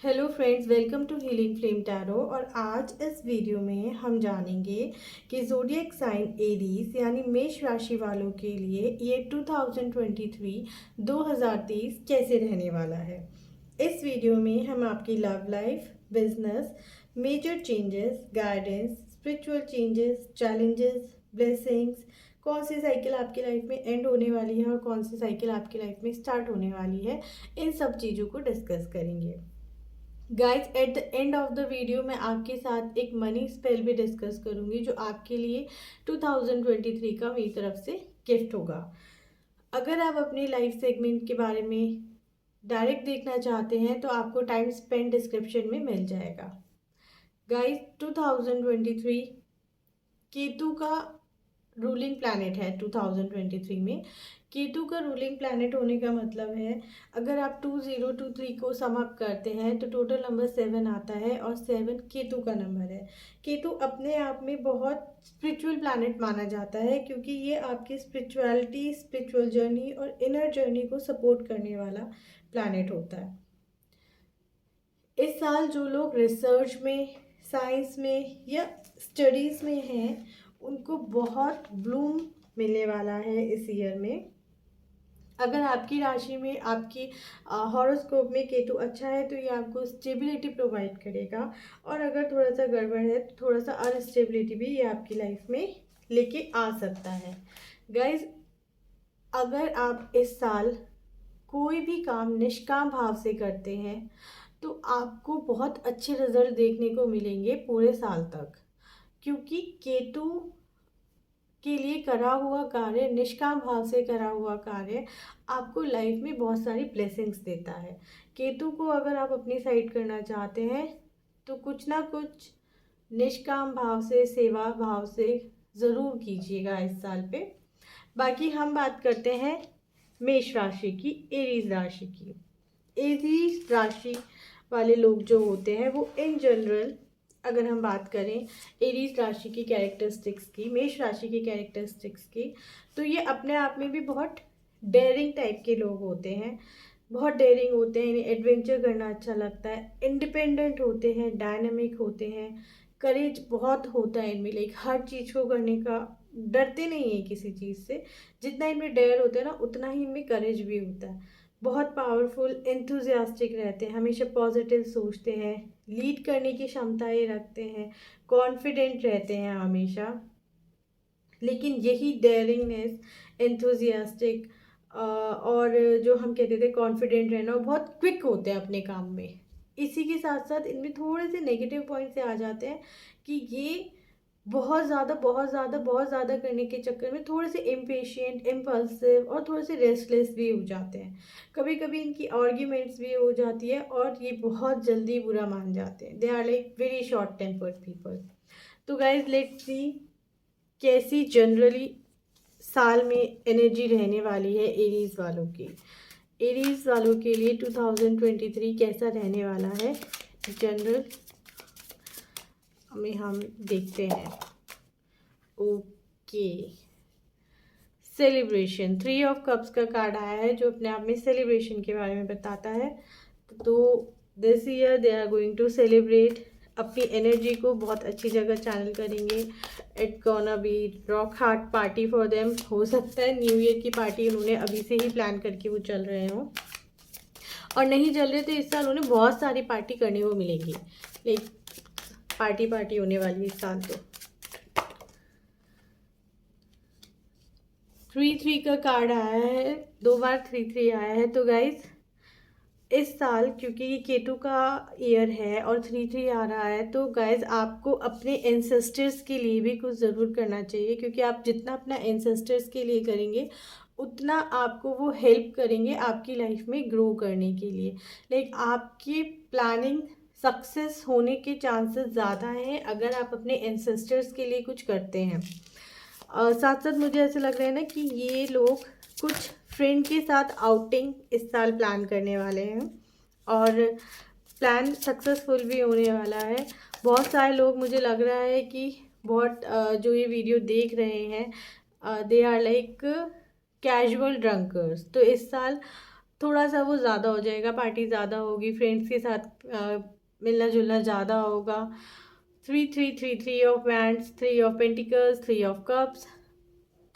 Hello friends, welcome to healing flame tarot. और आज इस वीडियो में हम जानेंगे कि ज़ोडिएक साइन एरीज यानी मेष राशि वालों के लिए ये 2023 कैसे रहने वाला है। इस वीडियो में हम आपकी love life, business, major changes, guidance, spiritual changes, challenges, blessings, कौन सी साइकिल आपकी लाइफ में एंड होने वाली है और कौन सी साइकिल आपकी लाइफ में स्टार्ट होने वाली है, इन सब चीज़ों को डिस्कस करेंगे। Guys, at the end of the video मैं आपके साथ एक मनी स्पेल भी डिस्कस करूंगी जो आपके लिए 2023 का मेरी तरफ से गिफ्ट होगा। अगर आप अपनी लाइफ सेगमेंट के बारे में डायरेक्ट देखना चाहते हैं तो आपको टाइम स्पेंड डिस्क्रिप्शन में मिल जाएगा। गाइज, 2023 केतु का रूलिंग प्लैनेट है। 2023 में केतु का रूलिंग प्लैनेट होने का मतलब है, अगर आप 2023 को सम अप करते हैं तो टोटल नंबर 7 आता है और 7 केतु का नंबर है। केतु अपने आप में बहुत स्पिरिचुअल प्लैनेट माना जाता है क्योंकि ये आपकी स्पिरिचुअलिटी, स्पिरिचुअल जर्नी और इनर जर्नी को सपोर्ट करने वाला प्लैनेट होता है। इस साल जो लोग रिसर्च में, साइंस में या स्टडीज़ में हैं उनको बहुत ब्लूम मिलने वाला है इस ईयर में। अगर आपकी राशि में, आपकी हॉरोस्कोप में केतु अच्छा है तो ये आपको स्टेबिलिटी प्रोवाइड करेगा, और अगर थोड़ा सा गड़बड़ है तो थोड़ा सा अनस्टेबिलिटी भी ये आपकी लाइफ में लेके आ सकता है। गाइज, अगर आप इस साल कोई भी काम निष्काम भाव से करते हैं तो आपको बहुत अच्छे रिजल्ट देखने को मिलेंगे पूरे साल तक, क्योंकि केतु के लिए करा हुआ कार्य, निष्काम भाव से करा हुआ कार्य आपको लाइफ में बहुत सारी ब्लेसिंग्स देता है। केतु को अगर आप अपनी साइड करना चाहते हैं तो कुछ ना कुछ निष्काम भाव से, सेवा भाव से ज़रूर कीजिएगा इस साल पे। बाकी हम बात करते हैं मेष राशि की, एरीज राशि की। एरीज राशि वाले लोग जो होते हैं वो इन जनरल, अगर हम बात करें एरीज राशि की कैरेक्टरिस्टिक्स की, मेष राशि की कैरेक्टरिस्टिक्स की, तो ये अपने आप में भी बहुत डेयरिंग टाइप के लोग होते हैं। बहुत डेयरिंग होते हैं, इन्हें एडवेंचर करना अच्छा लगता है, इंडिपेंडेंट होते हैं, डायनामिक होते हैं, करेज बहुत होता है इनमें, लाइक हर चीज़ को करने का, डरते नहीं है किसी चीज़ से। जितना इनमें डेयर होता है ना उतना ही इनमें करेज भी होता है। बहुत पावरफुल, एंथुजियास्टिक रहते हैं, हमेशा पॉजिटिव सोचते हैं, लीड करने की क्षमता ये रखते हैं, कॉन्फिडेंट रहते हैं हमेशा। लेकिन यही डेयरिंगनेस, एंथुजियास्टिक और जो हम कहते थे कॉन्फिडेंट रहना, वो बहुत क्विक होते हैं अपने काम में। इसी के साथ साथ इनमें थोड़े से नेगेटिव पॉइंट्स आ जाते हैं कि ये बहुत ज़्यादा करने के चक्कर में थोड़े से इम्पेशेंट, इम्पल्सिव और थोड़े से रेस्टलेस भी हो जाते हैं। कभी कभी इनकी आर्ग्यूमेंट्स भी हो जाती है और ये बहुत जल्दी बुरा मान जाते हैं। They are like very short tempered people. तो गाइज, लेट्स सी कैसी जनरली साल में एनर्जी रहने वाली है एरीज वालों की। एरीज वालों के लिए 2023 कैसा रहने वाला है जनरल में, हम देखते हैं। ओके, सेलिब्रेशन, 3 ऑफ कप्स का कार्ड आया है जो अपने आप में सेलिब्रेशन के बारे में बताता है। तो this year they are going to celebrate, अपनी एनर्जी को बहुत अच्छी जगह चैनल करेंगे। It gonna be rock hard party for them. हो सकता है न्यू ईयर की पार्टी उन्होंने अभी से ही प्लान करके वो चल रहे हों, और नहीं चल रहे तो इस साल उन्हें बहुत सारी पार्टी करने को मिलेंगी। लाइक पार्टी होने वाली है इस साल। तो 3 का कार्ड आया है, 2 बार 3 आया है। तो गाइज, इस साल क्योंकि ये केतु का ईयर है और 3 आ रहा है, तो गाइज आपको अपने एंसेस्टर्स के लिए भी कुछ ज़रूर करना चाहिए, क्योंकि आप जितना अपना एंसेस्टर्स के लिए करेंगे उतना आपको वो हेल्प करेंगे आपकी लाइफ में ग्रो करने के लिए। लाइक आपकी प्लानिंग सक्सेस होने के चांसेस ज़्यादा हैं अगर आप अपने एंसेस्टर्स के लिए कुछ करते हैं। साथ साथ मुझे ऐसा लग रहा है ना कि ये लोग कुछ फ्रेंड के साथ आउटिंग इस साल प्लान करने वाले हैं, और प्लान सक्सेसफुल भी होने वाला है। बहुत सारे लोग, मुझे लग रहा है कि बहुत जो ये वीडियो देख रहे हैं, they are like casual drunkers. तो इस साल थोड़ा सा वो ज़्यादा हो जाएगा, पार्टी ज़्यादा होगी, फ्रेंड्स के साथ मिलना जुलना ज़्यादा होगा। 3 of wands, 3 of pentacles, 3 of cups.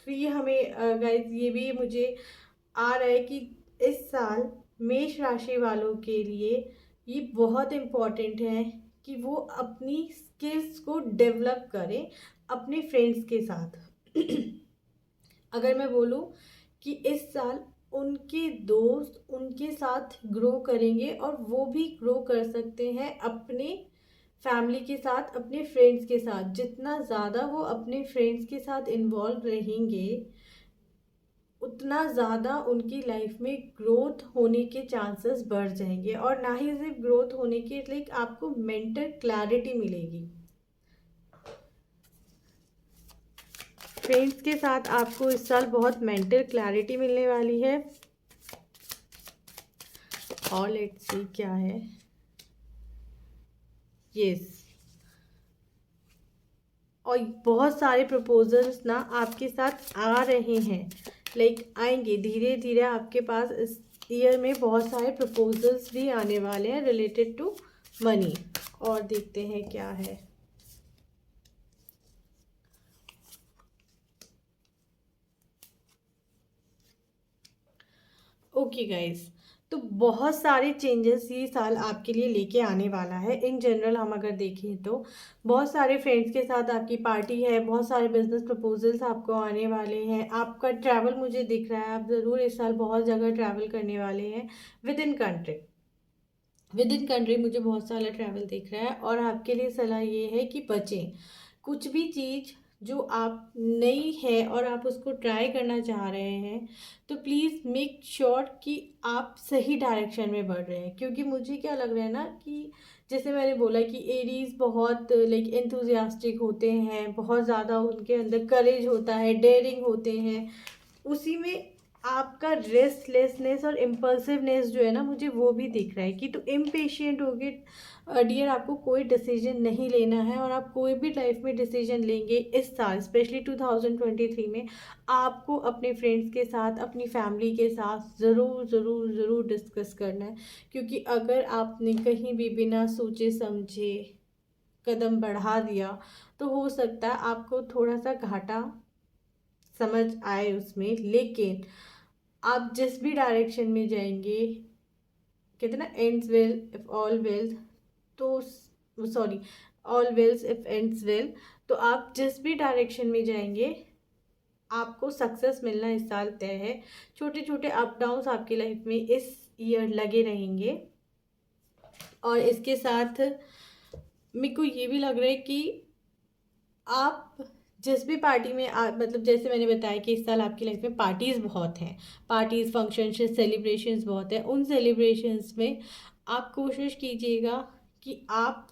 3 हमें गाइस ये भी मुझे आ रहा है कि इस साल मेष राशि वालों के लिए ये बहुत इम्पॉर्टेंट है कि वो अपनी स्किल्स को डेवलप करें अपने फ्रेंड्स के साथ। अगर मैं बोलूँ कि इस साल उनके दोस्त उनके साथ ग्रो करेंगे और वो भी ग्रो कर सकते हैं अपने फैमिली के साथ, अपने फ्रेंड्स के साथ। जितना ज़्यादा वो अपने फ्रेंड्स के साथ इन्वॉल्व रहेंगे उतना ज़्यादा उनकी लाइफ में ग्रोथ होने के चांसेस बढ़ जाएंगे। और ना ही सिर्फ ग्रोथ होने के, लाइक आपको मेंटल क्लैरिटी मिलेगी। फ्रेंड्स के साथ आपको इस साल बहुत मेंटल क्लैरिटी मिलने वाली है। और लेट्स सी क्या है। यस, और बहुत सारे प्रपोजल्स ना आपके साथ आ रहे हैं, लाइक आएंगे धीरे धीरे आपके पास। इस ईयर में बहुत सारे प्रपोजल्स भी आने वाले हैं रिलेटेड टू मनी। और देखते हैं क्या है। ओके गाइस, तो बहुत सारे चेंजेस ये साल आपके लिए लेके आने वाला है। इन जनरल हम अगर देखें तो बहुत सारे फ्रेंड्स के साथ आपकी पार्टी है, बहुत सारे बिजनेस प्रपोजल्स आपको आने वाले हैं। आपका ट्रैवल मुझे दिख रहा है, आप ज़रूर इस साल बहुत जगह ट्रैवल करने वाले हैं with in country. With in country मुझे बहुत सारा ट्रैवल दिख रहा है। और आपके लिए सलाह ये है कि बचें। कुछ भी चीज़ जो आप नई है और आप उसको ट्राई करना चाह रहे हैं तो प्लीज़ मेक श्योर कि आप सही डायरेक्शन में बढ़ रहे हैं। क्योंकि मुझे क्या लग रहा है ना कि जैसे मैंने बोला कि एरीज बहुत लाइक एंथुजियास्टिक होते हैं, बहुत ज़्यादा उनके अंदर करेज होता है, डेयरिंग होते हैं। उसी में आपका रेस्टलेसनेस और इम्पल्सिवनेस जो है ना, मुझे वो भी दिख रहा है कि तो इम्पेशेंट हो गए डियर। आपको कोई डिसीजन नहीं लेना है और आप कोई भी लाइफ में डिसीजन लेंगे इस साल स्पेशली 2023 में, आपको अपने फ्रेंड्स के साथ अपनी फैमिली के साथ ज़रूर ज़रूर ज़रूर डिस्कस करना है। क्योंकि अगर आपने कहीं भी बिना सोचे समझे कदम बढ़ा दिया तो हो सकता है आपको थोड़ा सा घाटा समझ आए उसमें। लेकिन आप जिस भी डायरेक्शन में जाएंगे, कहते ना ends well if all well, तो sorry all wells if ends well, तो आप जिस भी डायरेक्शन में जाएंगे आपको सक्सेस मिलना इस साल तय है। छोटे छोटे अप डाउन्स आपकी लाइफ में इस ईयर लगे रहेंगे। और इसके साथ मेरे को ये भी लग रहा है कि आप जिस भी पार्टी में मतलब जैसे मैंने बताया कि इस साल आपकी लाइफ में पार्टीज़ बहुत हैं, पार्टीज़ फंक्शंस सेलिब्रेशंस बहुत हैं। उन सेलिब्रेशंस में आप कोशिश कीजिएगा कि आप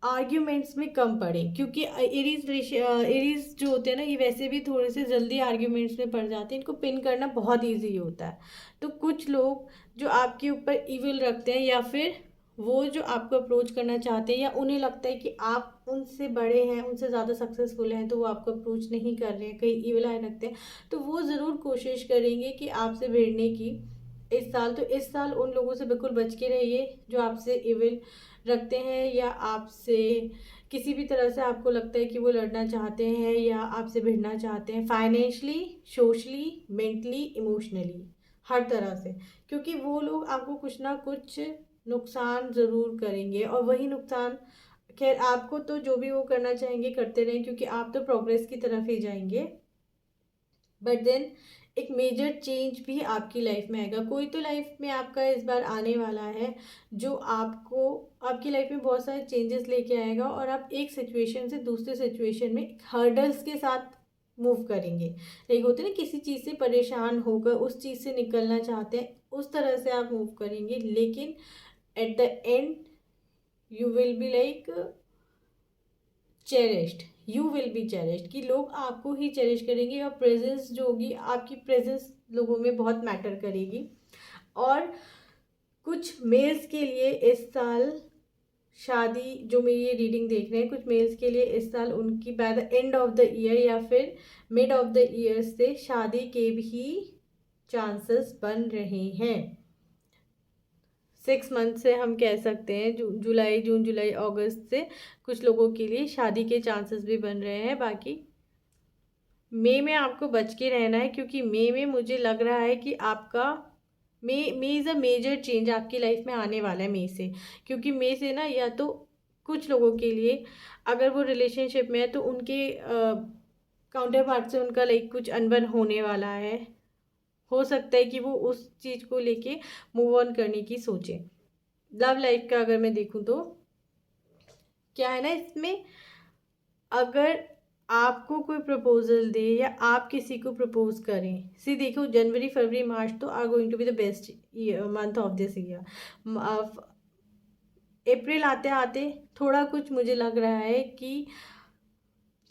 आर्ग्यूमेंट्स में कम पड़े। क्योंकि एरीज जो होते हैं ना, ये वैसे भी थोड़े से जल्दी आर्ग्यूमेंट्स में पड़ जाते हैं, इनको पिन करना बहुत ईजी होता है। तो कुछ लोग जो आपके ऊपर इविल रखते हैं या फिर वो जो आपको अप्रोच करना चाहते हैं या उन्हें लगता है कि आप उनसे बड़े हैं, उनसे ज़्यादा सक्सेसफुल हैं, तो वो आपको अप्रोच नहीं कर रहे हैं, कहीं इविल आई रखते हैं, तो वो ज़रूर कोशिश करेंगे कि आपसे भिड़ने की इस साल। तो इस साल उन लोगों से बिल्कुल बच के रहिए जो आपसे इविल रखते हैं या आपसे किसी भी तरह से आपको लगता है कि वो लड़ना चाहते हैं या आपसे भिड़ना चाहते हैं, फाइनेंशली, सोशली, मेंटली, इमोशनली, हर तरह से। क्योंकि वो लोग आपको कुछ ना कुछ नुकसान ज़रूर करेंगे। और वही नुकसान, खैर आपको तो जो भी वो करना चाहेंगे करते रहें क्योंकि आप तो प्रोग्रेस की तरफ ही जाएंगे। बट देन एक मेजर चेंज भी आपकी लाइफ में आएगा। कोई तो लाइफ में आपका इस बार आने वाला है जो आपको आपकी लाइफ में बहुत सारे चेंजेस लेके आएगा और आप एक सिचुएशन से दूसरे सिचुएशन में हर्डल्स के साथ मूव करेंगे। एक होते हैं ना, किसी चीज़ से परेशान होकर उस चीज़ से निकलना चाहते हैं, उस तरह से आप मूव करेंगे। लेकिन eight the and you will be like cherished, you will be cherished, कि लोग आपको ही चेरिश करेंगे और प्रेजेंस जो होगी आपकी, प्रेजेंस लोगों में बहुत मैटर करेगी। और कुछ मेल्स के लिए इस साल शादी, जो मेरी ये रीडिंग देख रहे हैं, कुछ मेल्स के लिए इस साल उनकी by the end of the year या फिर मिड ऑफ द ईयर से शादी के भी चांसेस बन रहे हैं। 6 मंथ से हम कह सकते हैं, जून जुलाई अगस्त से कुछ लोगों के लिए शादी के चांसेस भी बन रहे हैं। बाकी मई में आपको बच के रहना है, क्योंकि मई में मुझे लग रहा है कि आपका मई इज़ अ मेजर चेंज आपकी लाइफ में आने वाला है मई से। क्योंकि मई से ना, या तो कुछ लोगों के लिए अगर वो रिलेशनशिप में है तो उनके काउंटर पार्ट से उनका लाइक कुछ अनबन होने वाला है। हो सकता है कि वो उस चीज़ को लेके मूव ऑन करने की सोचे। लव लाइफ का अगर मैं देखूं तो क्या है ना, इसमें अगर आपको कोई प्रपोजल दे या आप किसी को प्रपोज करें, देखो जनवरी फरवरी मार्च तो are going to be the best month of this year. अप्रैल आते आते थोड़ा कुछ मुझे लग रहा है कि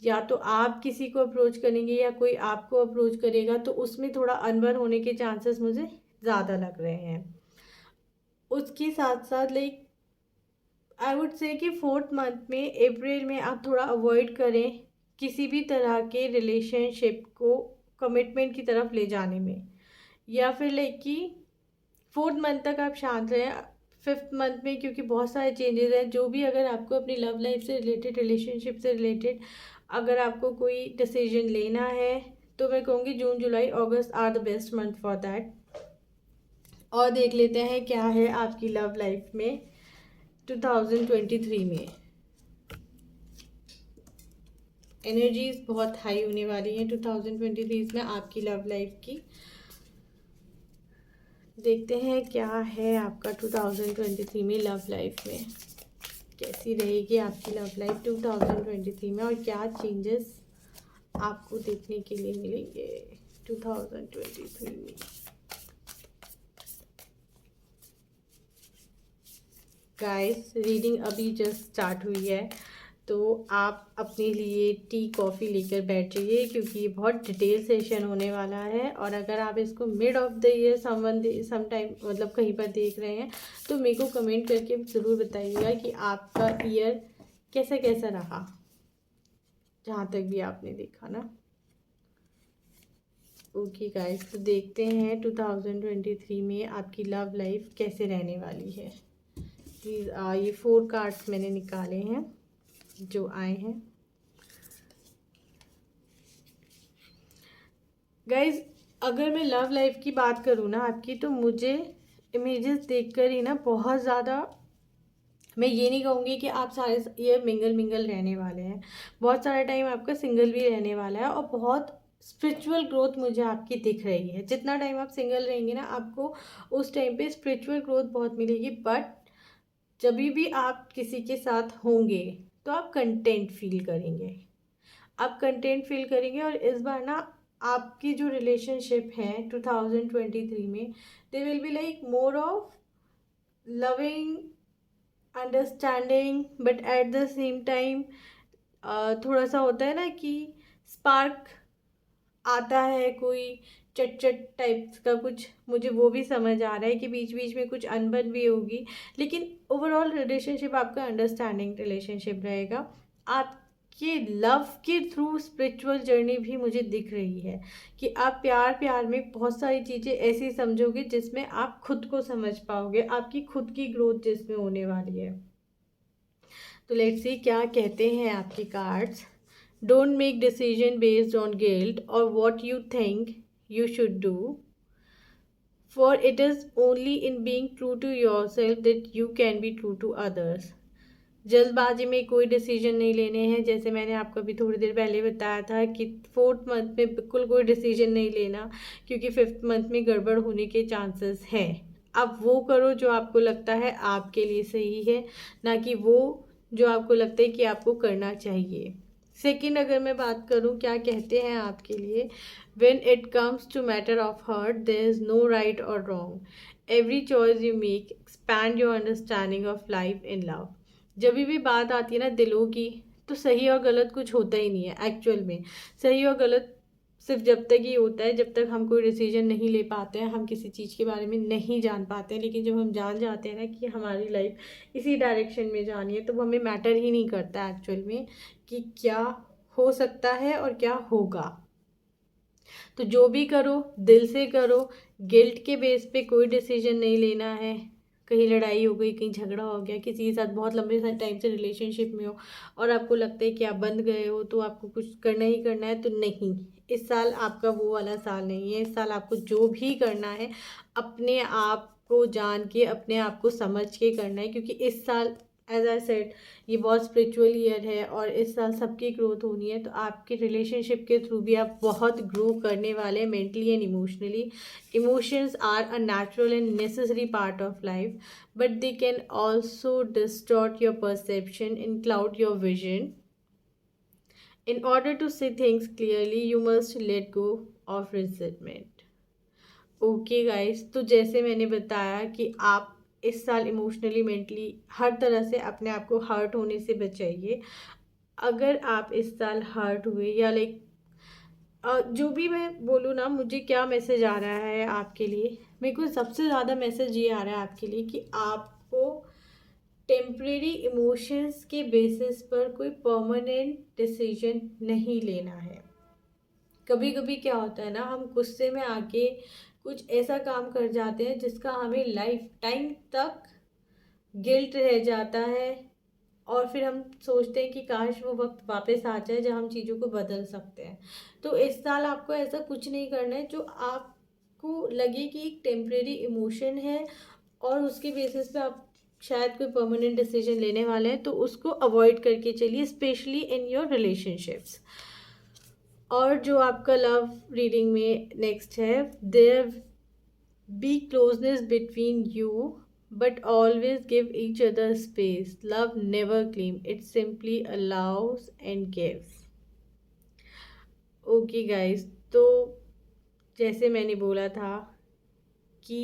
या तो आप किसी को अप्रोच करेंगे या कोई आपको अप्रोच करेगा, तो उसमें थोड़ा अनबन होने के चांसेस मुझे ज़्यादा लग रहे हैं। उसके साथ साथ लाइक आई वुड से कि 4th मंथ में अप्रैल में आप थोड़ा अवॉइड करें किसी भी तरह के रिलेशनशिप को कमिटमेंट की तरफ ले जाने में, या फिर लाइक कि 4th मंथ तक आप शांत रहें। 5th मंथ में क्योंकि बहुत सारे चेंजेस हैं, जो भी अगर आपको अपनी लव लाइफ से रिलेटेड, रिलेशनशिप से रिलेटेड अगर आपको कोई डिसीजन लेना है, तो मैं कहूँगी June July August are the best month for that. और देख लेते हैं क्या है आपकी लव लाइफ में 2023 में। एनर्जीज बहुत हाई होने वाली हैं 2023 में आपकी लव लाइफ की। देखते हैं क्या है आपका 2023 में लव लाइफ में, कैसी रहेगी आपकी लव लाइफ 2023 में, और क्या चेंजेस आपको देखने के लिए मिलेंगे 2023 में। गाइस, रीडिंग अभी जस्ट स्टार्ट हुई है, तो आप अपने लिए टी कॉफ़ी लेकर बैठ जाइए, क्योंकि ये बहुत डिटेल सेशन होने वाला है। और अगर आप इसको mid of the year some time मतलब कहीं पर देख रहे हैं, तो मेरे को कमेंट करके ज़रूर बताइएगा कि आपका ईयर कैसा कैसा रहा, जहाँ तक भी आपने देखा ना। ओके गाइस, तो देखते हैं 2023 में आपकी लव लाइफ कैसे रहने वाली है। प्लीज़ ये 4 कार्ड्स मैंने निकाले हैं जो आए हैं। गाइज, अगर मैं लव लाइफ की बात करूँ ना आपकी, तो मुझे इमेजेस देखकर ही ना बहुत ज़्यादा, मैं ये नहीं कहूँगी कि आप सारे ये मिंगल रहने वाले हैं, बहुत सारा टाइम आपका सिंगल भी रहने वाला है। और बहुत स्पिरिचुअल ग्रोथ मुझे आपकी दिख रही है। जितना टाइम आप सिंगल रहेंगे ना, आपको उस टाइम पे स्पिरिचुअल ग्रोथ बहुत मिलेगी। बट जब भी आप किसी के साथ होंगे तो आप कंटेंट फील करेंगे, और इस बार ना आपकी जो रिलेशनशिप है 2023 में, दे will be like more of loving, understanding, but at the same time थोड़ा सा होता है ना कि स्पार्क आता है, कोई चट टाइप का कुछ, मुझे वो भी समझ आ रहा है कि बीच बीच में कुछ अनबन भी होगी। लेकिन ओवरऑल रिलेशनशिप आपका अंडरस्टैंडिंग रिलेशनशिप रहेगा। आपके लव के थ्रू स्पिरिचुअल जर्नी भी मुझे दिख रही है कि आप प्यार में बहुत सारी चीज़ें ऐसी समझोगे जिसमें आप खुद को समझ पाओगे, आपकी खुद की ग्रोथ जिसमें होने वाली है। तो लेट्स सी क्या कहते हैं आपके cards. Don't make decision based on guilt or what you think you should do, for it is only in being true to yourself that you can be true to others. जल्दबाजी में कोई decision नहीं लेने हैं, जैसे मैंने आपको अभी थोड़ी देर पहले बताया था कि 4th मंथ में बिल्कुल कोई डिसीजन नहीं लेना, क्योंकि 5th मंथ में गड़बड़ होने के चांसेस हैं। आप वो करो जो आपको लगता है आपके लिए सही है, ना कि वो जो आपको लगता है कि आपको करना चाहिए। सेकंड, अगर मैं बात करूं क्या कहते हैं आपके लिए, when it comes to matter of heart there is no right और wrong, every choice you make expand your understanding of life in love. जब भी बात आती है ना दिलों की, तो सही और गलत कुछ होता ही नहीं है। एक्चुअल में सही और गलत सिर्फ जब तक ही होता है जब तक हम कोई डिसीजन नहीं ले पाते हैं, हम किसी चीज़ के बारे में नहीं जान पाते हैं। लेकिन जब हम जान जाते हैं ना कि हमारी लाइफ इसी डायरेक्शन में जानी है, तो वो हमें मैटर ही नहीं करता एक्चुअल में कि क्या हो सकता है और क्या होगा। तो जो भी करो दिल से करो, गिल्ट के बेस पे कोई डिसीजन नहीं लेना है। कहीं लड़ाई हो गई, कहीं झगड़ा हो गया, किसी के साथ बहुत लंबे टाइम से रिलेशनशिप में हो और आपको लगता है कि आप बंद गए हो तो आपको कुछ करना ही करना है, तो नहीं, इस साल आपका वो वाला साल नहीं है। इस साल आपको जो भी करना है अपने आप को जान के, अपने आप को समझ के करना है, क्योंकि इस साल एज आई सेड ये बहुत स्पिरिचुअल ईयर है और इस साल सबकी ग्रोथ होनी है। तो आपके रिलेशनशिप के थ्रू भी आप बहुत ग्रो करने वाले हैं mentally and emotionally. Emotions are a natural and necessary part of life, but they can also distort your perception and cloud your vision. In order to see things clearly, you must let go of resentment. Okay guys, तो जैसे मैंने बताया कि आप इस साल emotionally mentally हर तरह से अपने आप को हर्ट होने से बचाइए। अगर आप इस साल हर्ट हुए या लाइक जो भी मैं बोलूँ ना, मुझे क्या मैसेज आ रहा है आपके लिए, मेरे को सबसे ज़्यादा मैसेज ये आ रहा है आपके लिए कि आपको टेम्परेरी इमोशंस के बेसिस पर कोई परमानेंट डिसीजन नहीं लेना है। कभी कभी क्या होता है ना, हम गुस्से में आके कुछ ऐसा काम कर जाते हैं जिसका हमें लाइफ टाइम तक गिल्ट रह जाता है और फिर हम सोचते हैं कि काश वो वक्त वापस आ जाए जब हम चीज़ों को बदल सकते हैं। तो इस साल आपको ऐसा कुछ नहीं करना है जो आपको लगे कि एक टेम्परेरी इमोशन है और उसके बेसिस पे आप शायद कोई परमानेंट डिसीजन लेने वाले हैं, तो उसको अवॉइड करके चलिए, स्पेशली इन योर रिलेशनशिप्स। और जो आपका लव रीडिंग में नेक्स्ट है, there be closeness between you but always give each other space. Love never claim, it simply allows and gives. Okay guys, तो जैसे मैंने बोला था कि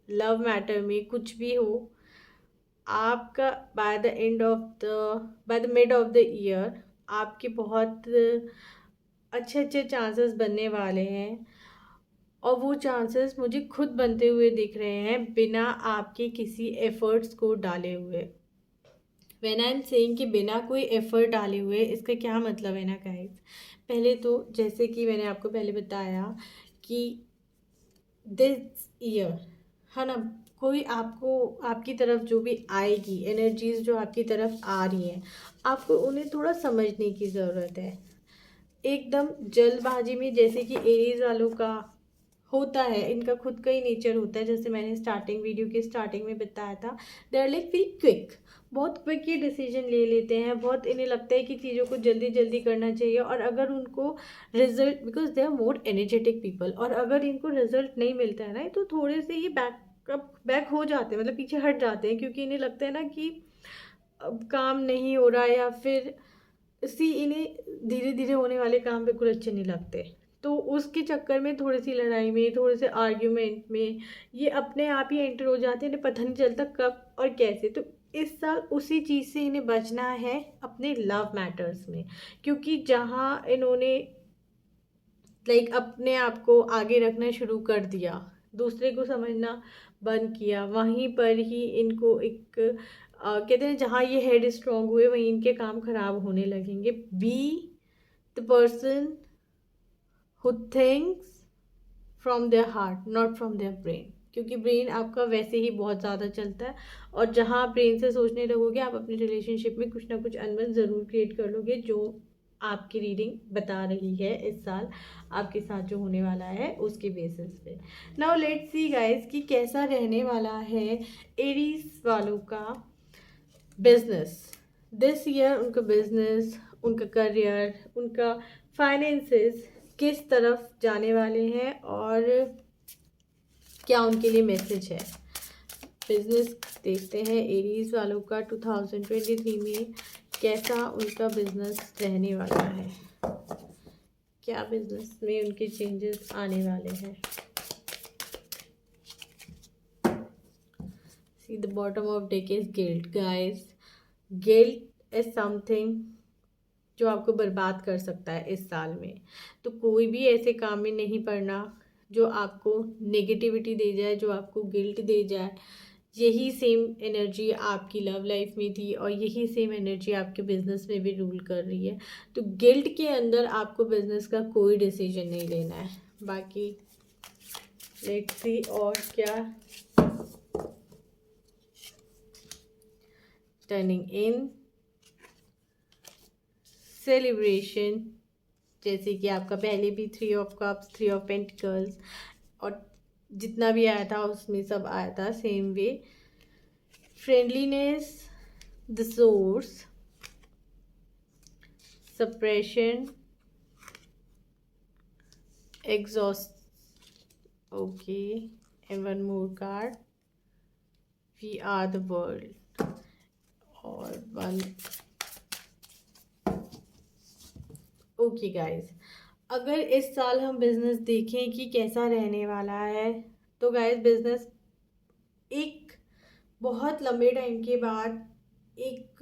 लव मैटर में कुछ भी हो, आपका by the mid of the year आपके बहुत अच्छे अच्छे चांसेस बनने वाले हैं और वो चांसेस मुझे खुद बनते हुए दिख रहे हैं बिना आपके किसी एफर्ट्स को डाले हुए। व्हेन आई एम सेइंग कि बिना कोई एफर्ट डाले हुए, इसका क्या मतलब है ना गाइस। पहले तो जैसे कि मैंने आपको पहले बताया कि दिस ईयर है ना, कोई आपको आपकी तरफ जो भी आएगी एनर्जीज जो आपकी तरफ आ रही हैं, आपको उन्हें थोड़ा समझने की ज़रूरत है। एकदम जल्दबाजी में, जैसे कि एरीज वालों का होता है, इनका खुद का ही नेचर होता है, जैसे मैंने वीडियो के स्टार्टिंग में बताया था, they are like very quick, बहुत क्विक ये डिसीजन ले लेते हैं, बहुत इन्हें लगता है कि चीज़ों को जल्दी जल्दी करना चाहिए। और अगर उनको result, because they are more energetic people, और अगर इनको रिजल्ट नहीं मिलता है ना, तो थोड़े से ये बैक हो जाते हैं, मतलब पीछे हट जाते हैं, क्योंकि इन्हें लगता है ना कि अब काम नहीं हो रहा, या फिर इन्हें धीरे धीरे होने वाले काम बिल्कुल अच्छे नहीं लगते। तो उसके चक्कर में थोड़ी सी लड़ाई में, थोड़े से आर्ग्यूमेंट में ये अपने आप ही एंटर हो जाते हैं, इन्हें पता नहीं चलता कब और कैसे। तो इस साल उसी चीज़ से इन्हें बचना है अपने लव मैटर्स में, क्योंकि जहाँ इन्होंने लाइक अपने आप को आगे रखना शुरू कर दिया, दूसरे को समझना बंद किया, वहीं पर ही इनको एक कहते हैं जहाँ ये हेड स्ट्रांग हुए वहीं इनके काम खराब होने लगेंगे। Be the person who thinks from their heart, not from their brain, क्योंकि ब्रेन आपका वैसे ही बहुत ज़्यादा चलता है, और जहाँ आप ब्रेन से सोचने लगोगे आप अपने रिलेशनशिप में कुछ ना कुछ अनबन ज़रूर क्रिएट कर लोगे, जो आपकी रीडिंग बता रही है इस साल आपके साथ जो होने वाला है उसके बेसिस पे। नाउ लेट्स सी गाइस कि कैसा रहने वाला है एरीज वालों का बिजनेस दिस ईयर। उनका बिजनेस, उनका करियर, उनका फाइनेंसेस किस तरफ जाने वाले हैं और क्या उनके लिए मैसेज है। बिजनेस देखते हैं एरीज वालों का 2023 में कैसा उनका बिजनेस रहने वाला है, क्या बिजनेस में उनके चेंजेस आने वाले हैं। See the bottom of deck is guilt guys. Guilt is something जो आपको बर्बाद कर सकता है इस साल में। तो कोई भी ऐसे काम में नहीं पड़ना जो आपको नेगेटिविटी दे जाए, जो आपको गिल्ट दे जाए। यही सेम एनर्जी आपकी लव लाइफ में थी और यही सेम एनर्जी आपके बिजनेस में भी रूल कर रही है। तो गिल्ट के अंदर आपको बिजनेस का कोई डिसीजन नहीं लेना है। बाकी लेट्स सी और क्या। टर्निंग इन, सेलिब्रेशन, जैसे कि आपका पहले भी 3 ऑफ कप्स, 3 ऑफ पेंटिकल्स और जितना भी आया था उसमें सब आया था same way. Friendliness, the source, suppression, exhaust, okay, and one more card, we are the world, और वन। ओके गाइस, अगर इस साल हम बिजनेस देखें कि कैसा रहने वाला है, तो गाइस बिजनेस एक बहुत लंबे टाइम के बाद एक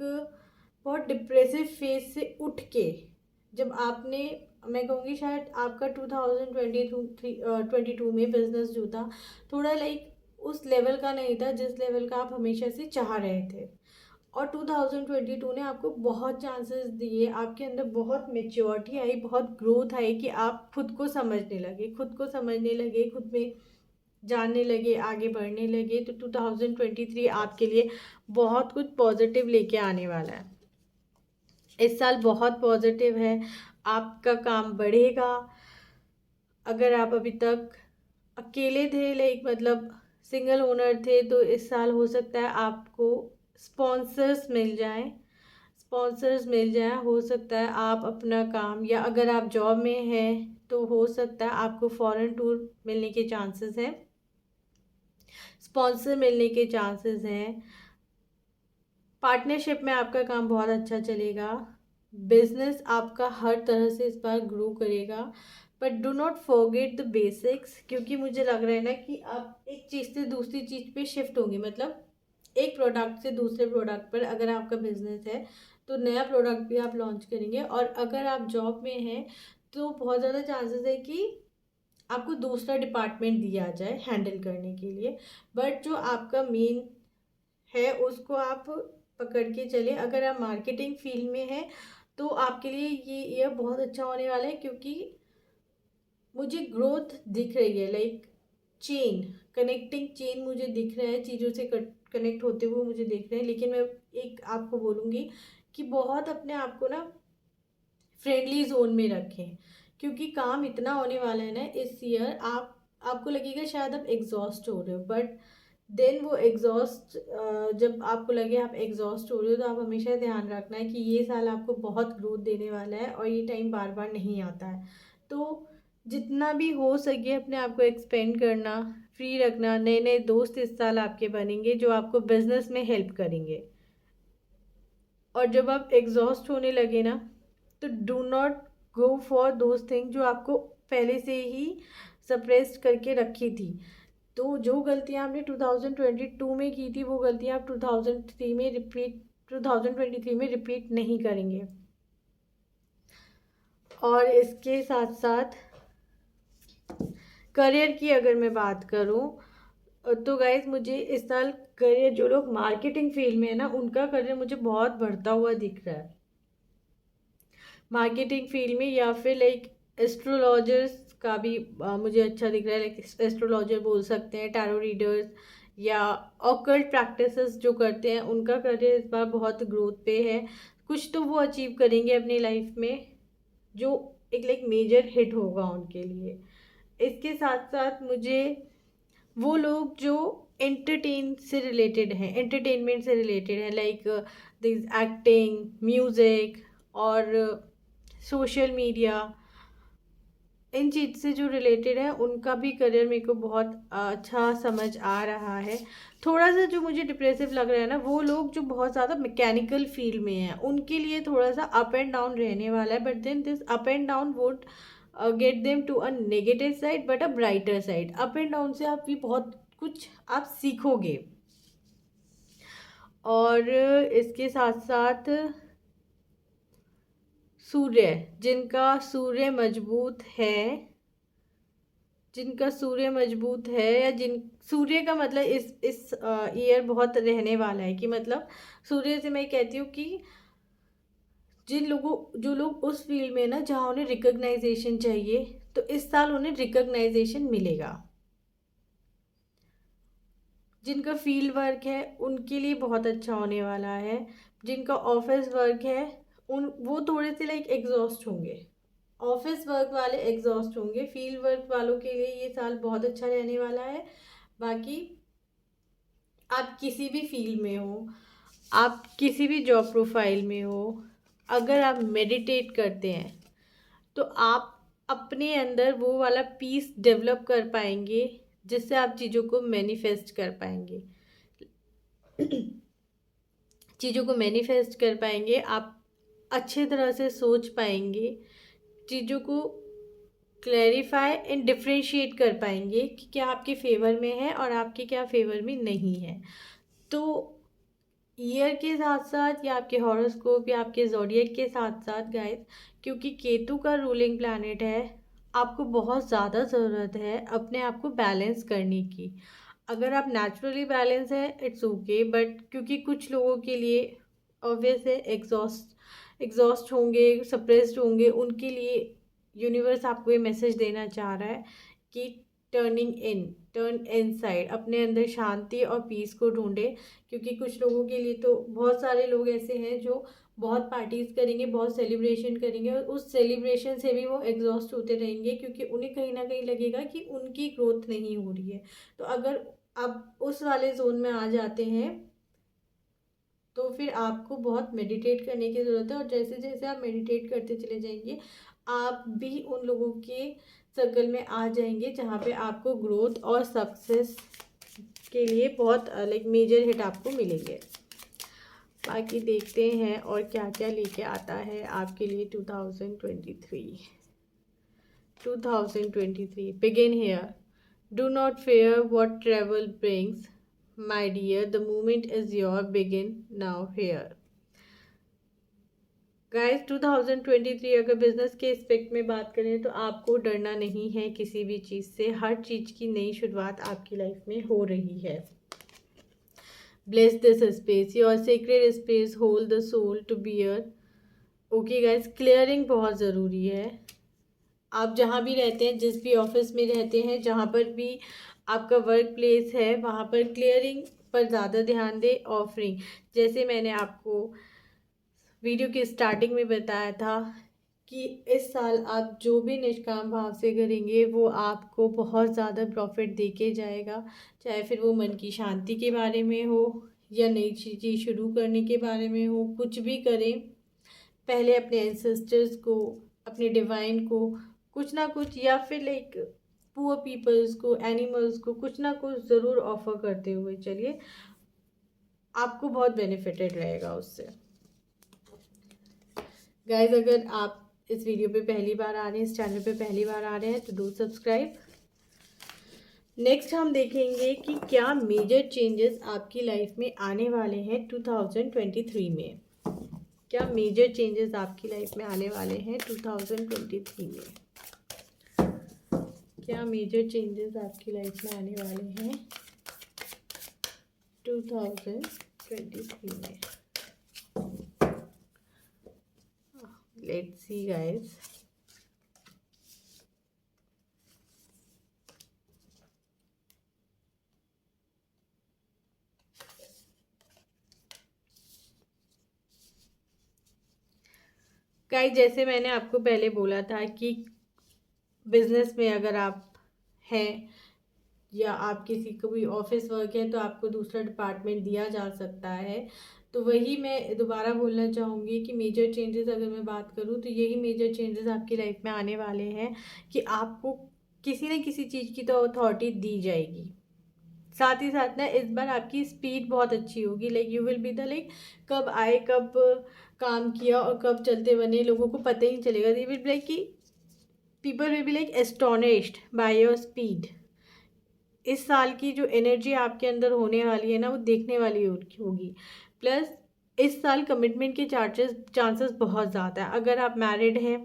बहुत डिप्रेसिव फेज से उठ के, जब आपने, मैं कहूँगी शायद आपका 2022 में बिजनेस जो था थोड़ा लाइक उस लेवल का नहीं था जिस लेवल का आप हमेशा से चाह रहे थे, और 2022 ने आपको बहुत चांसेस दिए, आपके अंदर बहुत मेच्योरिटी आई, बहुत ग्रोथ आई कि आप खुद को समझने लगे, खुद में जानने लगे, आगे बढ़ने लगे। तो 2023 आपके लिए बहुत कुछ पॉजिटिव लेके आने वाला है। इस साल बहुत पॉजिटिव है, आपका काम बढ़ेगा। अगर आप अभी तक अकेले थे, लाइक मतलब सिंगल ओनर थे, तो इस साल हो सकता है आपको स्पॉन्सर्स मिल जाएं, हो सकता है आप अपना काम, या अगर आप जॉब में हैं तो हो सकता है आपको फॉरेन टूर मिलने के चांसेस हैं, स्पॉन्सर मिलने के चांसेस हैं। पार्टनरशिप में आपका काम बहुत अच्छा चलेगा, बिजनेस आपका हर तरह से इस बार ग्रो करेगा। But do not forget the basics, क्योंकि मुझे लग रहा है ना कि आप एक चीज़ से दूसरी चीज़ पे शिफ्ट होंगे, मतलब एक प्रोडक्ट से दूसरे प्रोडक्ट पर। अगर आपका बिजनेस है तो नया प्रोडक्ट भी आप लॉन्च करेंगे, और अगर आप जॉब में हैं तो बहुत ज़्यादा चांसेस है कि आपको दूसरा डिपार्टमेंट दिया जाए हैंडल करने के लिए। बट जो आपका मेन है उसको आप पकड़ के चले। अगर आप मार्केटिंग फील्ड में हैं तो आपके लिए ये ईयर बहुत अच्छा होने वाला है, क्योंकि मुझे ग्रोथ दिख रही है, लाइक चेन, कनेक्टिंग चेन मुझे दिख रहा है, चीज़ों से कनेक्ट होते हुए मुझे दिख रहे हैं। लेकिन मैं एक आपको बोलूँगी कि बहुत अपने आप को ना फ्रेंडली जोन में रखें, क्योंकि काम इतना होने वाला है ना इस ईयर, आपको लगेगा शायद आप एग्जॉस्ट हो रहे हो, बट देन वो एग्जॉस्ट, जब आपको लगे आप एग्जॉस्ट हो रहे हो, तो आप हमेशा ध्यान रखना है कि ये साल आपको बहुत ग्रोथ देने वाला है, और ये टाइम बार बार नहीं आता है। तो जितना भी हो सके अपने आप को एक्सपेंड करना, फ्री रखना। नए नए दोस्त इस साल आपके बनेंगे जो आपको बिजनेस में हेल्प करेंगे। और जब आप एग्जॉस्ट होने लगे ना, तो do not go for those thing जो आपको पहले से ही सप्रेस्ड करके रखी थी। तो जो गलतियाँ आपने 2022 में की थी, वो गलतियाँ आप 2023 में रिपीट नहीं करेंगे। और इसके साथ साथ करियर की अगर मैं बात करूँ तो गाइज मुझे इस साल करियर, जो लोग मार्केटिंग फील्ड में है ना, उनका करियर मुझे बहुत बढ़ता हुआ दिख रहा है मार्केटिंग फील्ड में। या फिर लाइक एस्ट्रोलॉजर्स का भी मुझे अच्छा दिख रहा है, लाइक एस्ट्रोलॉजर बोल सकते हैं, टैरो रीडर्स या ऑकल्ट प्रैक्टिसेस जो करते हैं, उनका करियर इस बार बहुत ग्रोथ पे है। कुछ तो वो अचीव करेंगे अपनी लाइफ में जो एक लाइक मेजर हिट होगा उनके लिए। इसके साथ साथ मुझे वो लोग जो एंटरटेनमेंट से रिलेटेड है, लाइक दिस एक्टिंग, म्यूज़िक और सोशल मीडिया, इन चीज़ से जो रिलेटेड है, उनका भी करियर मेरे को बहुत अच्छा समझ आ रहा है। थोड़ा सा जो मुझे डिप्रेसिव लग रहा है ना, वो लोग जो बहुत ज़्यादा मैकेनिकल फील्ड में हैं, उनके लिए थोड़ा सा अप एंड डाउन रहने वाला है। But then this up and down won't get them to a negative side but a brighter side. Up and down से आप भी बहुत कुछ आप सीखोगे। और इसके साथ साथ सूर्य, जिनका सूर्य मजबूत है, या जिन सूर्य का मतलब इस ईयर बहुत रहने वाला है, कि मतलब सूर्य से मैं कहती हूँ कि जो लोग उस फील्ड में ना जहाँ उन्हें रिकग्नाइजेशन चाहिए, तो इस साल उन्हें रिकग्नाइजेशन मिलेगा। जिनका फील्ड वर्क है उनके लिए बहुत अच्छा होने वाला है। जिनका ऑफिस वर्क है वो थोड़े से लाइक एग्जॉस्ट होंगे। ऑफिस वर्क वाले एग्जॉस्ट होंगे, फील्ड वर्क वालों के लिए ये साल बहुत अच्छा रहने वाला है। बाकी आप किसी भी फील्ड में हो, आप किसी भी जॉब प्रोफाइल में हो, अगर आप मेडिटेट करते हैं तो आप अपने अंदर वो वाला पीस डेवलप कर पाएंगे जिससे आप चीज़ों को मैनिफेस्ट कर पाएंगे। चीज़ों को मैनिफेस्ट कर पाएंगे, आप अच्छे तरह से सोच पाएंगे, चीज़ों को क्लैरिफाई एंड डिफ्रेंशिएट कर पाएंगे कि क्या आपके फेवर में है और आपके क्या फेवर में नहीं है। तो ईयर के साथ साथ या आपके हॉरोस्कोप या आपके ज़ोडिएक के साथ साथ गाइस, क्योंकि केतु का रूलिंग प्लैनेट है, आपको बहुत ज़्यादा ज़रूरत है अपने आप को बैलेंस करने की। अगर आप नेचुरली बैलेंस है इट्स ओके, बट क्योंकि कुछ लोगों के लिए ऑब्वियस है एग्जॉस्ट होंगे, सप्रेस्ड होंगे, उनके लिए यूनिवर्स आपको ये मैसेज देना चाह रहा है कि टर्न इनसाइड, अपने अंदर शांति और पीस को ढूंढे। क्योंकि कुछ लोगों के लिए तो बहुत सारे लोग ऐसे हैं जो बहुत पार्टीज करेंगे, बहुत सेलिब्रेशन करेंगे और उस सेलिब्रेशन से भी वो एग्जॉस्ट होते रहेंगे क्योंकि उन्हें कहीं ना कहीं लगेगा कि उनकी ग्रोथ नहीं हो रही है। तो अगर आप उस वाले जोन में आ जाते हैं तो फिर आपको बहुत मेडिटेट करने की ज़रूरत है, और जैसे जैसे आप मेडिटेट करते चले जाएंगे आप भी उन लोगों के सर्कल में आ जाएंगे जहाँ पे आपको ग्रोथ और सक्सेस के लिए बहुत लाइक मेजर हिट आपको मिलेंगे। बाकी देखते हैं और क्या क्या लेके आता है आपके लिए 2023 begin here. Do not fear what travel brings, my dear. The moment is your. Begin now here. Guys 2023 अगर बिजनेस के एस्पेक्ट में बात करें तो आपको डरना नहीं है किसी भी चीज़ से। हर चीज़ की नई शुरुआत आपकी लाइफ में हो रही है। Bless this space, your sacred space, hold the soul to bear. Okay guys, clearing बहुत ज़रूरी है। आप जहाँ भी रहते हैं, जिस भी ऑफिस में रहते हैं, जहाँ पर भी आपका वर्क प्लेस है, वहाँ पर क्लियरिंग पर ज़्यादा ध्यान दें। ऑफरिंग, जैसे मैंने आपको वीडियो की स्टार्टिंग में बताया था कि इस साल आप जो भी निष्काम भाव से करेंगे वो आपको बहुत ज़्यादा प्रॉफिट दे के जाएगा। चाहे फिर वो मन की शांति के बारे में हो या नई चीज़ शुरू करने के बारे में हो, कुछ भी करें पहले अपने एंसेस्टर्स को, अपने डिवाइन को कुछ ना कुछ, या फिर लाइक पुअर पीपल्स को, एनिमल्स को कुछ ना कुछ ज़रूर ऑफर करते हुए चलिए, आपको बहुत बेनिफिटेड रहेगा उससे। गाइज, अगर आप इस वीडियो पे पहली बार आ रहे हैं, इस चैनल पे पहली बार आ रहे हैं तो डू सब्सक्राइब। नेक्स्ट हम देखेंगे कि क्या मेजर चेंजेस आपकी लाइफ में आने वाले हैं 2023 में। क्या मेजर चेंजेस आपकी लाइफ में आने वाले हैं 2023 में। क्या मेजर चेंजेस आपकी लाइफ में आने वाले हैं 2023 में। Let's see guys. गाइस, जैसे मैंने आपको पहले बोला था कि बिजनेस में अगर आप हैं या आप किसी को भी ऑफिस वर्क है तो आपको दूसरा डिपार्टमेंट दिया जा सकता है। तो वही मैं दोबारा बोलना चाहूँगी कि मेजर चेंजेस अगर मैं बात करूँ तो यही मेजर चेंजेस आपकी लाइफ में आने वाले हैं कि आपको किसी न किसी चीज़ की तो अथॉरिटी दी जाएगी। साथ ही साथ ना इस बार आपकी स्पीड बहुत अच्छी होगी। Like you will be the like कब आए, कब काम किया और कब चलते बने लोगों को पता ही नहीं चलेगा। यू विल बी लाइक कि people will be like astonished by your speed. इस साल की जो एनर्जी आपके अंदर होने वाली है ना वो देखने वाली होगी। प्लस इस साल कमिटमेंट के चांसेस बहुत ज़्यादा है। अगर आप मैरिड हैं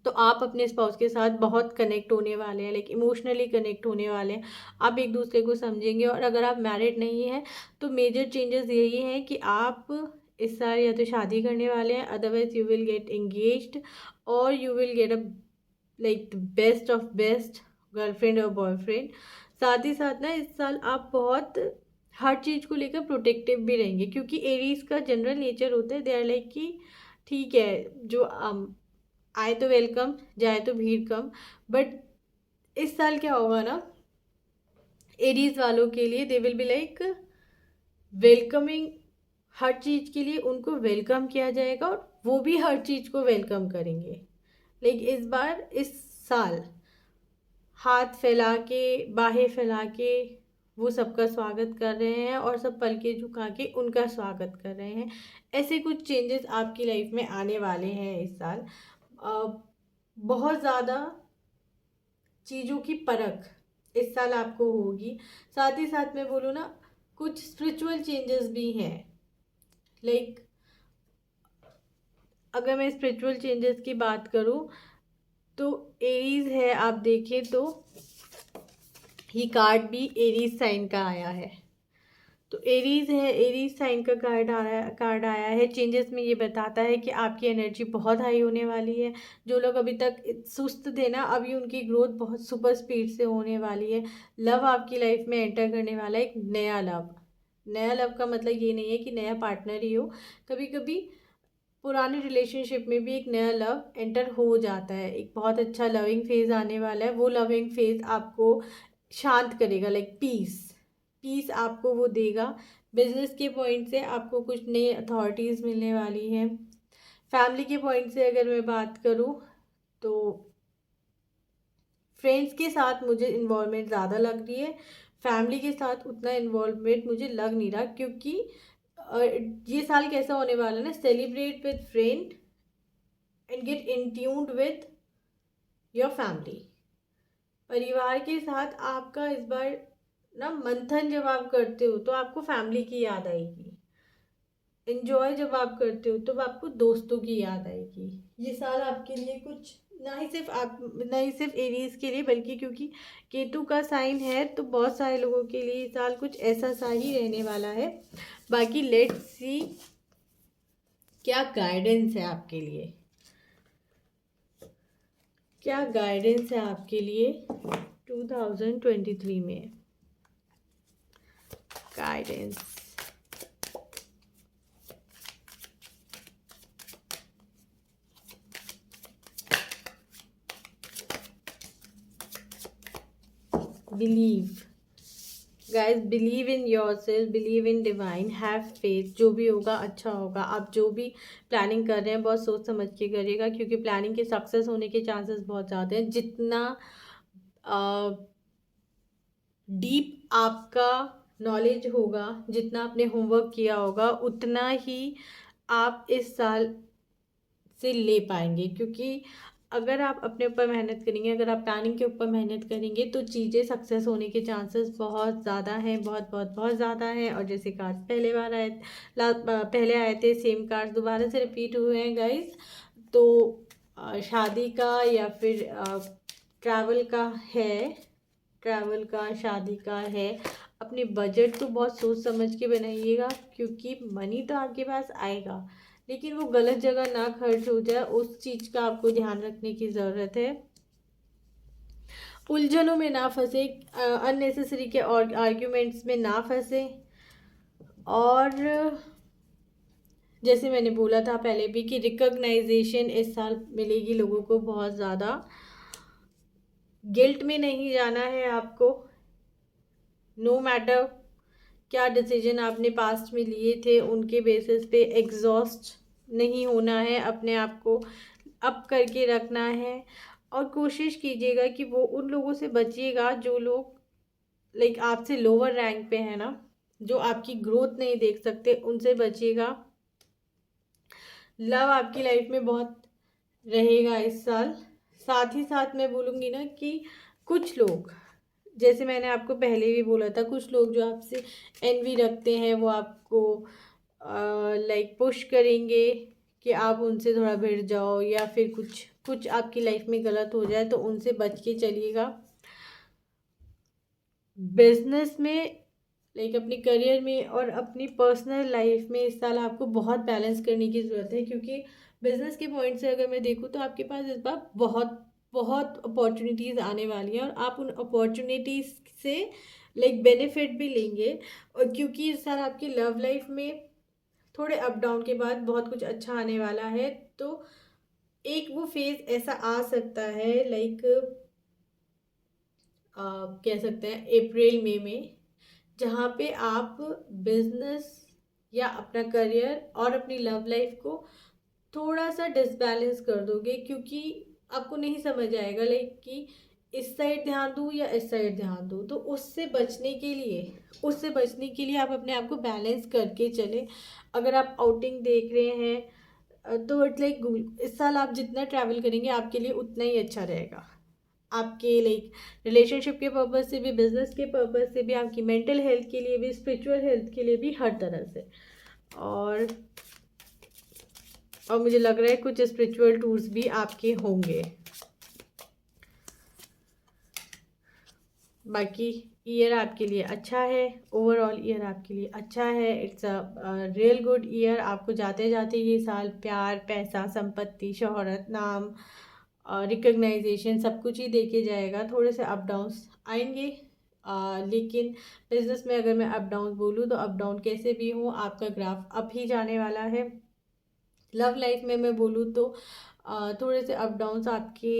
तो आप अपने स्पाउस के साथ बहुत कनेक्ट होने वाले हैं, लाइक इमोशनली कनेक्ट होने वाले हैं, आप एक दूसरे को समझेंगे। और अगर आप मैरिड नहीं हैं तो मेजर चेंजेस यही हैं कि आप इस साल या तो शादी करने वाले हैं, otherwise you will get engaged और you will get a like the best of best girlfriend और बॉयफ्रेंड। साथ ही साथ ना इस साल आप बहुत हर चीज़ को लेकर प्रोटेक्टिव भी रहेंगे, क्योंकि एरीज का जनरल नेचर होता है, दे आर लाइक कि ठीक है जो आए तो वेलकम, जाए तो भीड़ कम। बट इस साल क्या होगा ना, एरीज वालों के लिए they will be like welcoming, हर चीज़ के लिए उनको वेलकम किया जाएगा और वो भी हर चीज़ को वेलकम करेंगे। लेकिन इस बार इस साल हाथ फैला के, बाहें फैला के वो सबका स्वागत कर रहे हैं और सब पलके झुका के उनका स्वागत कर रहे हैं। ऐसे कुछ चेंजेस आपकी लाइफ में आने वाले हैं इस साल। बहुत ज़्यादा चीज़ों की परख इस साल आपको होगी। साथ ही साथ मैं बोलूँ ना, कुछ स्पिरिचुअल चेंजेस भी हैं। लाइक अगर मैं स्पिरिचुअल चेंजेस की बात करूँ तो एरीज है, आप देखें तो ये कार्ड भी एरीज साइन का आया है। तो एरीज है, एरीज साइन का कार्ड आया है। चेंजेस में ये बताता है कि आपकी एनर्जी बहुत हाई होने वाली है। जो लोग अभी तक सुस्त थे ना, अभी उनकी ग्रोथ बहुत सुपर स्पीड से होने वाली है। लव आपकी लाइफ में एंटर करने वाला है, एक नया लव। नया लव का मतलब ये नहीं है कि नया पार्टनर ही हो, कभी कभी पुराने रिलेशनशिप में भी एक नया लव एंटर हो जाता है। एक बहुत अच्छा लविंग फेज आने वाला है। वो लविंग फेज आपको शांत करेगा, लाइक पीस, पीस आपको वो देगा। बिजनेस के पॉइंट से आपको कुछ नई अथॉरिटीज़ मिलने वाली हैं। फैमिली के पॉइंट से अगर मैं बात करूँ तो फ्रेंड्स के साथ मुझे इन्वॉल्वमेंट ज़्यादा लग रही है, फैमिली के साथ उतना इन्वॉल्वमेंट मुझे लग नहीं रहा। क्योंकि ये साल कैसा होने वाला है ना, celebrate with friend and get in tuned with your family. परिवार के साथ आपका इस बार ना मंथन जब आप करते हो तो आपको फैमिली की याद आएगी। एंजॉय जब आप करते हो तो आपको दोस्तों की याद आएगी। ये साल आपके लिए कुछ ना ही सिर्फ एरीज के लिए, बल्कि क्योंकि केतु का साइन है तो बहुत सारे लोगों के लिए ये साल कुछ ऐसा सा ही रहने वाला है। बाकी लेट्स सी क्या गाइडेंस है आपके लिए, क्या गाइडेंस है आपके लिए 2023 में। Guidance, believe guys, believe in your self, believe in divine, have faith. जो भी होगा अच्छा होगा। आप जो भी प्लानिंग कर रहे हैं बहुत सोच समझ के करिएगा, क्योंकि प्लानिंग के सक्सेस होने के चांसेस बहुत ज़्यादा हैं। जितना डीप आपका नॉलेज होगा, जितना आपने होमवर्क किया होगा, उतना ही आप इस साल से ले पाएंगे। क्योंकि अगर आप अपने ऊपर मेहनत करेंगे, अगर आप प्लानिंग के ऊपर मेहनत करेंगे तो चीज़ें सक्सेस होने के चांसेस बहुत ज़्यादा हैं, बहुत बहुत बहुत ज़्यादा हैं। और जैसे कार्ड्स पहले आए थे, सेम कार्ड्स दोबारा से रिपीट हुए हैं गाइस। तो शादी का या फिर ट्रैवल का है, ट्रैवल का, शादी का है। अपने बजट तो बहुत सोच समझ के बनाइएगा, क्योंकि मनी तो आपके पास आएगा लेकिन वो गलत जगह ना खर्च हो जाए, उस चीज़ का आपको ध्यान रखने की ज़रूरत है। उलझनों में ना फंसे, अननेसेसरी के और आर्ग्यूमेंट्स में ना फंसे। और जैसे मैंने बोला था पहले भी कि रिकॉग्नाइजेशन इस साल मिलेगी लोगों को बहुत ज़्यादा। गिल्ट में नहीं जाना है आपको। नो मैटर क्या डिसीजन आपने पास्ट में लिए थे, उनके बेसिस पे एग्जॉस्ट नहीं होना है, अपने आप को अप करके रखना है। और कोशिश कीजिएगा कि वो उन लोगों से बचिएगा जो लोग लाइक आपसे लोअर रैंक पे है ना, जो आपकी ग्रोथ नहीं देख सकते, उनसे बचिएगा। लव आपकी लाइफ में बहुत रहेगा इस साल। साथ ही साथ मैं बोलूँगी ना कि कुछ लोग, जैसे मैंने आपको पहले भी बोला था, कुछ लोग जो आपसे एनवी रखते हैं वो आपको लाइक पुश करेंगे कि आप उनसे थोड़ा भिड़ जाओ, या फिर कुछ आपकी लाइफ में गलत हो जाए तो उनसे बच के चलिएगा। बिजनेस में लाइक अपने करियर में और अपनी पर्सनल लाइफ में इस साल आपको बहुत बैलेंस करने की ज़रूरत है। क्योंकि बिजनेस के पॉइंट से अगर मैं देखूँ तो आपके पास इस बार बहुत बहुत अपॉर्चुनिटीज़ आने वाली हैं और आप उन अपॉर्चुनिटीज़ से लाइक बेनिफिट भी लेंगे। और क्योंकि इस साल आपकी लव लाइफ में थोड़े अप डाउन के बाद बहुत कुछ अच्छा आने वाला है, तो एक वो फेज़ ऐसा आ सकता है लाइक कह सकते हैं अप्रैल मई में, जहाँ पे आप बिजनेस या अपना करियर और अपनी लव लाइफ को थोड़ा सा डिसबैलेंस कर दोगे, क्योंकि आपको नहीं समझ आएगा लाइक कि इस साइड ध्यान दूँ या इस साइड ध्यान दूँ। तो उससे बचने के लिए आप अपने आप को बैलेंस करके चले। अगर आप आउटिंग देख रहे हैं तो इट्स लाइक इस साल आप जितना ट्रैवल करेंगे आपके लिए उतना ही अच्छा रहेगा, आपके लाइक रिलेशनशिप के पर्पज़ से भी, बिजनेस के पर्पज़ से भी, आपकी मेंटल हेल्थ के लिए भी, स्पिरिचुअल हेल्थ के लिए भी, हर तरह से। और मुझे लग रहा है कुछ स्पिरिचुअल टूर्स भी आपके होंगे। बाकी ईयर आपके लिए अच्छा है, ओवरऑल ईयर आपके लिए अच्छा है। It's a real good year. आपको जाते जाते ये साल प्यार, पैसा, संपत्ति, शोहरत, नाम, रिकग्नाइजेशन सब कुछ ही देके जाएगा। थोड़े से अप डाउन्स आएंगे, लेकिन बिजनेस में अगर मैं अप डाउन बोलूँ तो अप डाउन कैसे भी हो आपका ग्राफ अप ही जाने वाला है। लव लाइफ में मैं बोलूँ तो थोड़े से अप डाउन्स आपके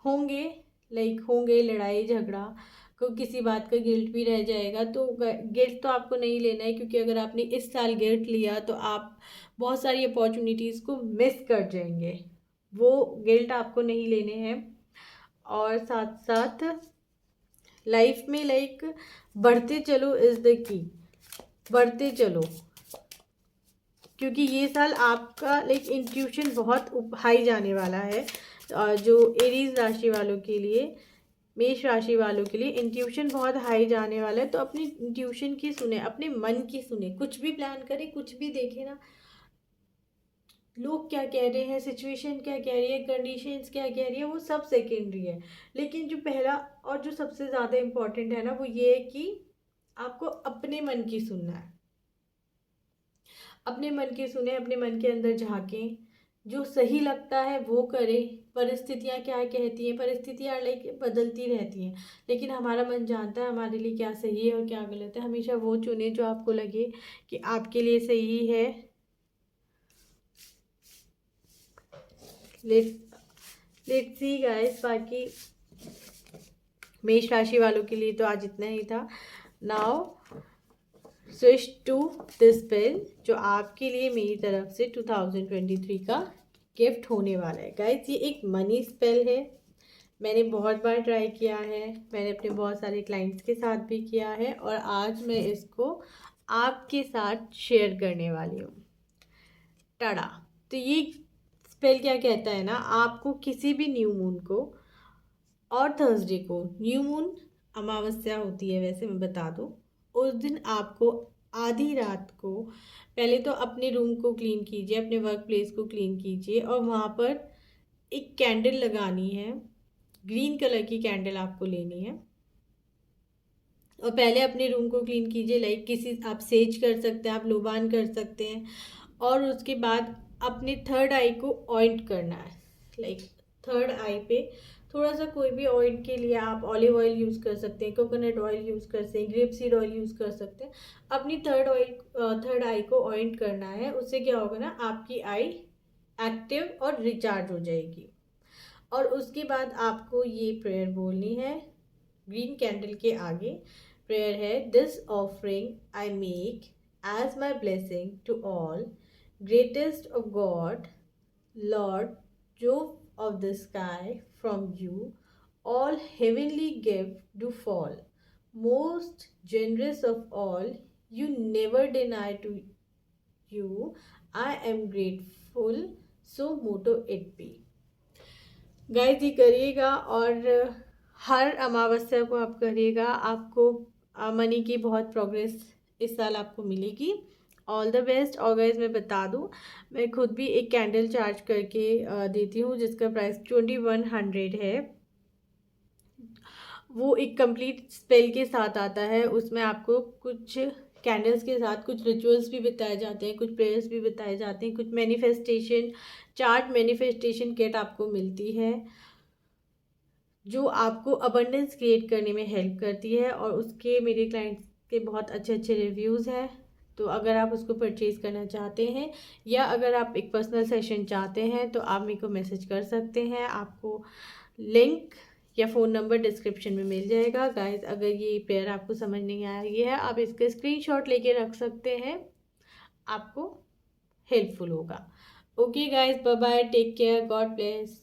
होंगे, लाइक होंगे लड़ाई झगड़ा, को किसी बात का गिल्ट भी रह जाएगा। तो गिल्ट तो आपको नहीं लेना है, क्योंकि अगर आपने इस साल गिल्ट लिया तो आप बहुत सारी अपॉर्चुनिटीज़ को मिस कर जाएंगे। वो गिल्ट आपको नहीं लेने हैं। और साथ साथ लाइफ में लाइक बढ़ते चलो इज़ द की, बढ़ते चलो, क्योंकि ये साल आपका लाइक इंट्यूशन बहुत हाई जाने वाला है। जो एरीज राशि वालों के लिए, मेष राशि वालों के लिए इंट्यूशन बहुत हाई जाने वाला है। तो अपनी इंट्यूशन की सुने, अपने मन की सुने, कुछ भी प्लान करें, कुछ भी देखें ना, लोग क्या कह रहे हैं, सिचुएशन क्या कह रही है, कंडीशंस क्या कह रही है, वो सब सेकेंडरी है। लेकिन जो पहला और जो सबसे ज़्यादा इम्पोर्टेंट है ना, वो ये है कि आपको अपने मन की सुनना है। अपने मन की सुने, अपने मन के अंदर झांकें, जो सही लगता है वो करें। परिस्थितियाँ क्या कहती हैं, परिस्थितियाँ लाइक बदलती रहती हैं, लेकिन हमारा मन जानता है हमारे लिए क्या सही है और क्या गलत है। हमेशा वो चुने जो आपको लगे कि आपके लिए सही है। Let's see guys. बाकी मेष राशि वालों के लिए तो आज इतना ही था। Now switch to this pen, जो आपके लिए मेरी तरफ से 2023 का गिफ्ट होने वाला है। गाइस ये एक मनी स्पेल है। मैंने बहुत बार ट्राई किया है, मैंने अपने बहुत सारे क्लाइंट्स के साथ भी किया है, और आज मैं इसको आपके साथ शेयर करने वाली हूँ। टाड़ा। तो ये स्पेल क्या कहता है ना, आपको किसी भी न्यू मून को और थर्सडे को, न्यू मून अमावस्या होती है वैसे मैं बता दूँ, उस दिन आपको आधी रात को पहले तो अपने रूम को क्लीन कीजिए, अपने वर्क प्लेस को क्लीन कीजिए, और वहाँ पर एक कैंडल लगानी है। ग्रीन कलर की कैंडल आपको लेनी है, और पहले अपने रूम को क्लीन कीजिए। लाइक किसी, आप सेज कर सकते हैं, आप लोबान कर सकते हैं, और उसके बाद अपने थर्ड आई को ऑइंट करना है। लाइक थर्ड आई पे थोड़ा सा, कोई भी ऑयल के लिए आप ऑलिव ऑयल यूज़ कर सकते हैं, कोकोनट ऑयल यूज़ कर सकते हैं, ग्रेप सीड ऑयल यूज़ कर सकते हैं। अपनी थर्ड आई को ऑइंट करना है। उससे क्या होगा ना, आपकी आई एक्टिव और रिचार्ज हो जाएगी। और उसके बाद आपको ये प्रेयर बोलनी है ग्रीन कैंडल के आगे। प्रेयर है, this offering I make as my blessing to all, greatest of god, lord Jove of the sky, from you all heavenly gift do fall. Most generous of all, you never deny to you. I am grateful, so motto it be. Guys ये करिएगा, और हर अमावस्या को आप करिएगा। आपको money की बहुत progress इस साल आपको मिलेगी। All the best. और गाइस मैं बता दूं, मैं खुद भी एक कैंडल चार्ज करके देती हूँ, जिसका प्राइस 2100 है। वो एक कंप्लीट स्पेल के साथ आता है। उसमें आपको कुछ कैंडल्स के साथ कुछ रिचुअल्स भी बताए जाते हैं, कुछ प्रेयर्स भी बताए जाते हैं, कुछ मैनिफेस्टेशन चार्ट, मैनिफेस्टेशन किट आपको मिलती है। जो आपको अबंडेंस क्रिएट करने में हेल्प करती है, और उसके मेरे क्लाइंट्स के बहुत अच्छे अच्छे रिव्यूज़ हैं। तो अगर आप उसको परचेज़ करना चाहते हैं या अगर आप एक पर्सनल सेशन चाहते हैं तो आप मेरे को मैसेज कर सकते हैं। आपको लिंक या फ़ोन नंबर डिस्क्रिप्शन में मिल जाएगा। गाइस, अगर ये पेयर आपको समझ नहीं आया ये है, आप इसका स्क्रीनशॉट लेके रख सकते हैं, आपको हेल्पफुल होगा। Okay guys, bye bye, take care, god bless.